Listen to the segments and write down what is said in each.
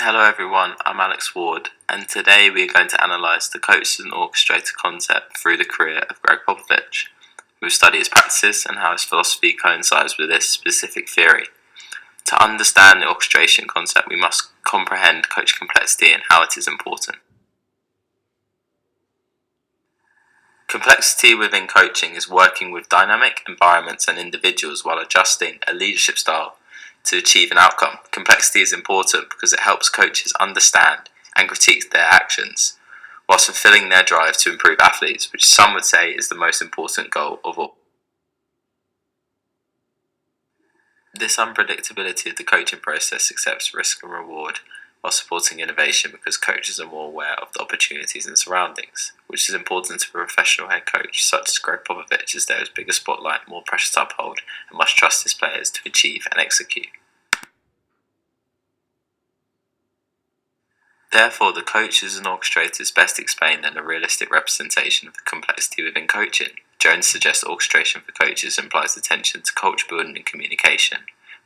Hello everyone, I'm Alex Ward, and today we are going to analyse the coach and orchestrator concept through the career of Gregg Popovich. We'll study his practices and how his philosophy coincides with this specific theory. To understand the orchestration concept, we must comprehend coach complexity and how it is important. Complexity within coaching is working with dynamic environments and individuals while adjusting a leadership style to achieve an outcome. Complexity is important because it helps coaches understand and critique their actions whilst fulfilling their drive to improve athletes, which some would say is the most important goal of all. This unpredictability of the coaching process accepts risk and reward while supporting innovation because coaches are more aware of the opportunities and surroundings, which is important to a professional head coach such as Gregg Popovich, as there is bigger spotlight, more pressure to uphold, and must trust his players to achieve and execute. Therefore, the coach as an orchestrator is best explained in a realistic representation of the complexity within coaching. Jones suggests orchestration for coaches implies attention to culture building and communication.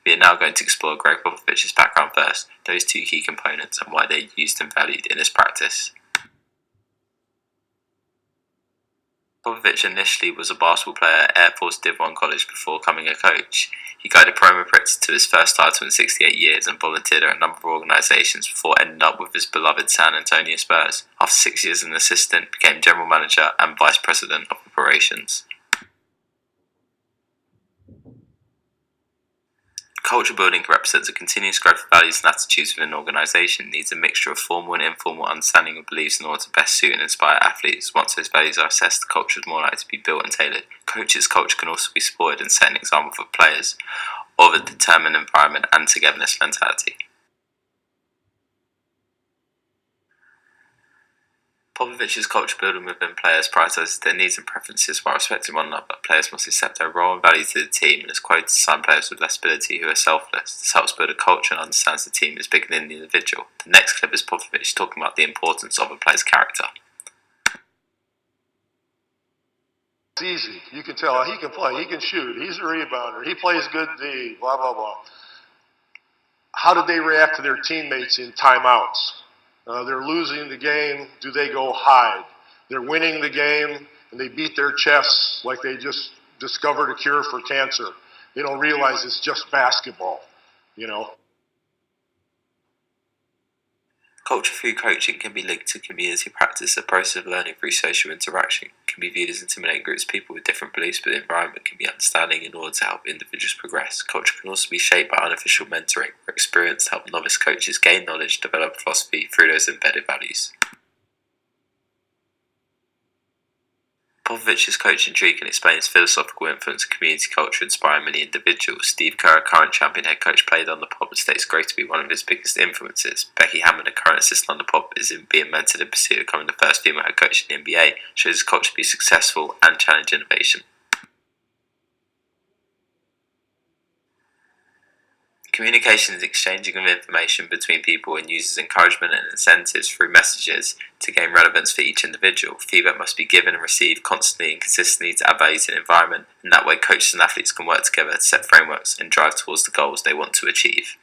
We are now going to explore Gregg Popovich's background first, those two key components, and why they are used and valued in his practice. Popovich initially was a basketball player at Air Force Div 1 college before becoming a coach. He guided promo Brits to his first title in 68 years and volunteered at a number of organisations before ending up with his beloved San Antonio Spurs. After 6 years as an assistant, became general manager and vice president of operations. Culture building represents a continuous growth of values and attitudes within an organisation. It needs a mixture of formal and informal understanding of beliefs in order to best suit and inspire athletes. Once those values are assessed, the culture is more likely to be built and tailored. Coaches' culture can also be supported and set an example for players of a determined environment and togetherness mentality. Popovich's culture building within players prioritises their needs and preferences while respecting one another. Players must accept their role and value to the team, and is quoted to sign players with less ability who are selfless. This helps build a culture and understands the team is bigger than the individual. The next clip is Popovich talking about the importance of a player's character. It's easy. You can tell he can play, he can shoot, he's a rebounder, he plays good D, blah, blah, blah. How did they react to their teammates in timeouts? They're losing the game, do they go hide? They're winning the game, and they beat their chests like they just discovered a cure for cancer. They don't realize it's just basketball, you know. Culture through coaching can be linked to community practice. The process of learning through social interaction can be viewed as intimidating groups of people with different beliefs, but the environment can be understanding in order to help individuals progress. Culture can also be shaped by unofficial mentoring, where experience to help novice coaches gain knowledge, develop philosophy through those embedded values. Popovich's coaching tree can explain his philosophical influence on community culture, inspiring many individuals. Steve Kerr, a current champion head coach, played under Pop and states Gregg to be one of his biggest influences. Becky Hammond, a current assistant under Pop, is being mentored in pursuit of becoming the first female head coach in the NBA, shows his culture to be successful and challenge innovation. Communication is exchanging of information between people and uses encouragement and incentives through messages to gain relevance for each individual. Feedback must be given and received constantly and consistently to add value to the environment, and that way coaches and athletes can work together to set frameworks and drive towards the goals they want to achieve.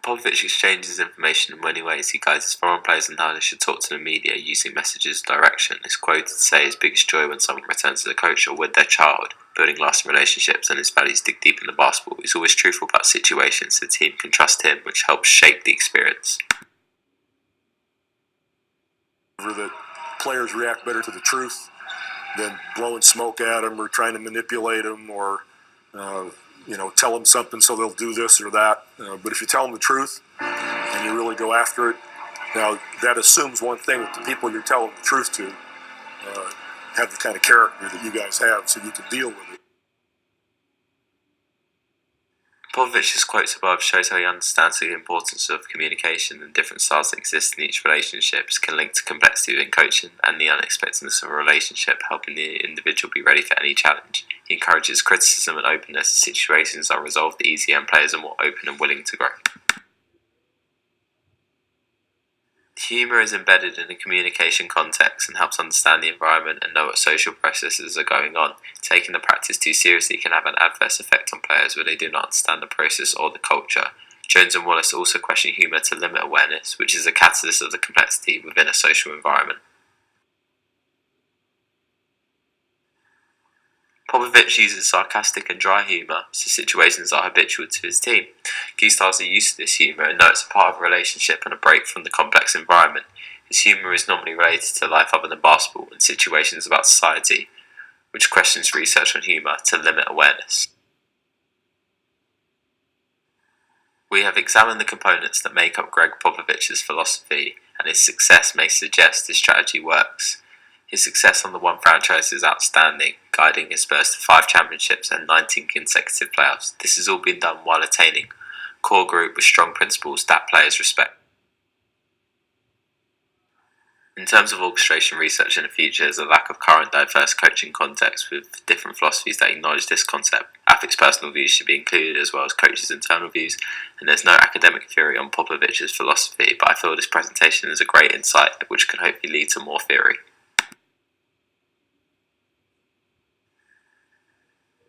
Popovich exchanges information in many ways. He guides his foreign players on how they should talk to the media using messages direction. He's quoted to say his biggest joy when someone returns to the coach or with their child, building lasting relationships, and his values dig deep into basketball. He's always truthful about situations so the team can trust him, which helps shape the experience. That players react better to the truth than blowing smoke at them or trying to manipulate them or tell them something so they'll do this or that. But if you tell them the truth and you really go after it, now that assumes one thing, that the people you're telling the truth to have the kind of character that you guys have so you can deal with it. Popovich's quotes above shows how he understands the importance of communication and different styles that exist in each relationship can link to complexity within coaching and the unexpectedness of a relationship, helping the individual be ready for any challenge. He encourages criticism and openness. Situations are resolved easier and players are more open and willing to grow. Humour is embedded in a communication context and helps understand the environment and know what social processes are going on. Taking the practice too seriously can have an adverse effect on players where they do not understand the process or the culture. Jones and Wallace also question humour to limit awareness, which is a catalyst of the complexity within a social environment. Popovich uses sarcastic and dry humour, so situations are habitual to his team. Key stars are used to this humour and know it's a part of a relationship and a break from the complex environment. His humour is normally related to life other than basketball and situations about society, which questions research on humour to limit awareness. We have examined the components that make up Gregg Popovich's philosophy, and his success may suggest his strategy works. His success on the one franchise is outstanding, guiding his Spurs to 5 championships and 19 consecutive playoffs. This has all been done while attaining a core group with strong principles that players respect. In terms of orchestration research in the future, there's a lack of current diverse coaching context with different philosophies that acknowledge this concept. Athletes' personal views should be included as well as coaches' internal views, and there's no academic theory on Popovich's philosophy, but I feel this presentation is a great insight which can hopefully lead to more theory.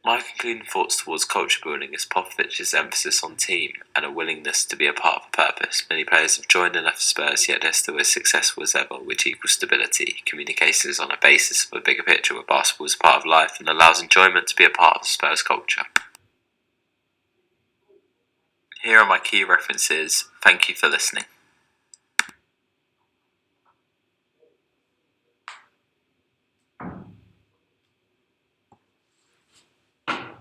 My concluding thoughts towards culture building is Popovich's emphasis on team and a willingness to be a part of a purpose. Many players have joined and left Spurs, yet they're still as successful as ever, which equals stability. Communication is on a basis of a bigger picture where basketball is a part of life and allows enjoyment to be a part of Spurs culture. Here are my key references. Thank you for listening.